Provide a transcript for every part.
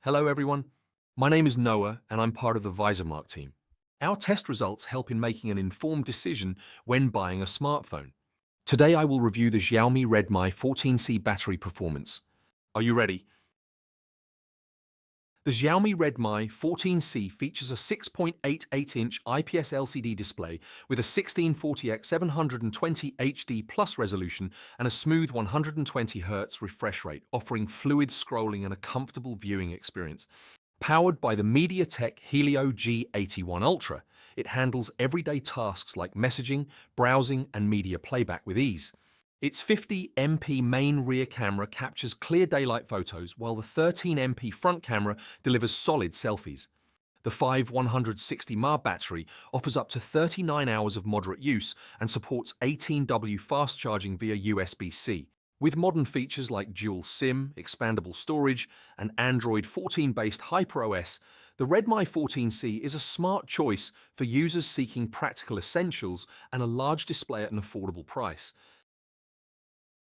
Hello everyone, my name is Noah and I'm part of the ViserMark team. Our test results help in making an informed decision when buying a smartphone. Today I will review the Xiaomi Redmi 14C battery performance. Are you ready? The Xiaomi Redmi 14C features a 6.88-inch IPS LCD display with a 1640x 720 HD plus resolution and a smooth 120Hz refresh rate, offering fluid scrolling and a comfortable viewing experience. Powered by the MediaTek Helio G81 Ultra, it handles everyday tasks like messaging, browsing, and media playback with ease. Its 50MP main rear camera captures clear daylight photos, while the 13MP front camera delivers solid selfies. The 5160 mAh battery offers up to 39 hours of moderate use and supports 18W fast charging via USB-C. With modern features like dual SIM, expandable storage, and Android 14-based HyperOS, the Redmi 14C is a smart choice for users seeking practical essentials and a large display at an affordable price.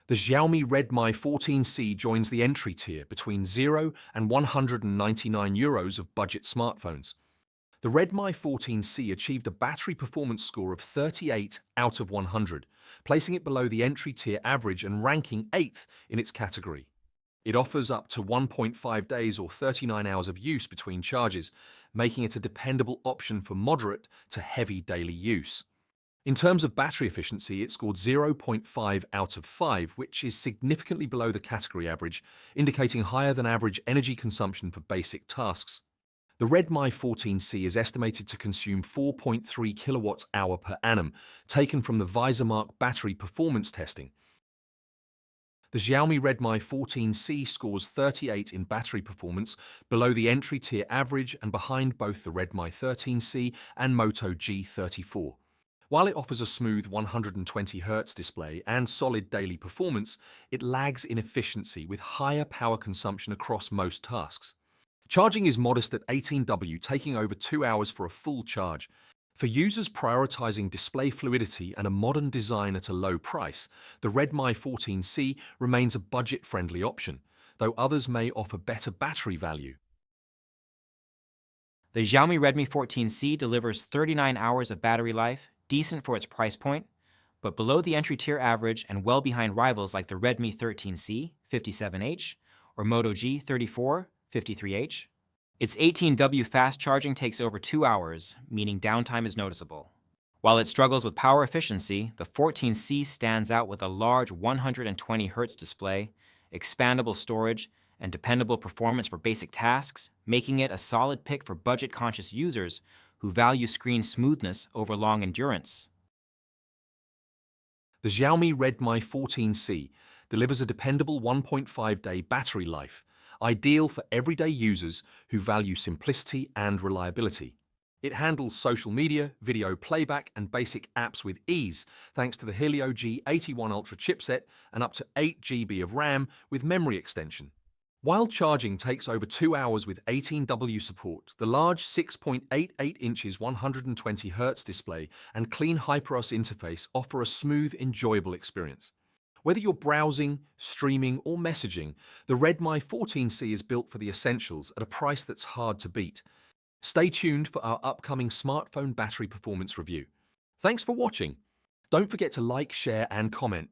The Xiaomi Redmi 14C joins the entry tier between €0 and €199 of budget smartphones. The Redmi 14C achieved a battery performance score of 38 out of 100, placing it below the entry tier average and ranking 8th in its category. It offers up to 1.5 days or 39 hours of use between charges, making it a dependable option for moderate to heavy daily use. In terms of battery efficiency, it scored 0.5 out of 5, which is significantly below the category average, indicating higher than average energy consumption for basic tasks. The Redmi 14C is estimated to consume 4.3 kilowatts-hour per annum, taken from the ViserMark battery performance testing. The Xiaomi Redmi 14C scores 38 in battery performance, below the entry-tier average and behind both the Redmi 13C and Moto G34. While it offers a smooth 120Hz display and solid daily performance, it lags in efficiency with higher power consumption across most tasks. Charging is modest at 18W, taking over 2 hours for a full charge. For users prioritizing display fluidity and a modern design at a low price, the Redmi 14C remains a budget-friendly option, though others may offer better battery value. The Xiaomi Redmi 14C delivers 39 hours of battery life, decent for its price point, but below the entry-tier average and well behind rivals like the Redmi 13C, 57H, or Moto G34, 53H. Its 18W fast charging takes over 2 hours, meaning downtime is noticeable. While it struggles with power efficiency, the 14C stands out with a large 120Hz display, expandable storage, and dependable performance for basic tasks, making it a solid pick for budget-conscious users who value screen smoothness over long endurance. The Xiaomi Redmi 14C delivers a dependable 1.5-day battery life, ideal for everyday users who value simplicity and reliability. It handles social media, video playback, and basic apps with ease, thanks to the Helio G81 Ultra chipset and up to 8GB of RAM with memory extension. While charging takes over 2 hours with 18W support, the large 6.88 inches 120Hz display and clean HyperOS interface offer a smooth, enjoyable experience. Whether you're browsing, streaming, or messaging, the Redmi 14C is built for the essentials at a price that's hard to beat. Stay tuned for our upcoming smartphone battery performance review. Thanks for watching. Don't forget to like, share, and comment.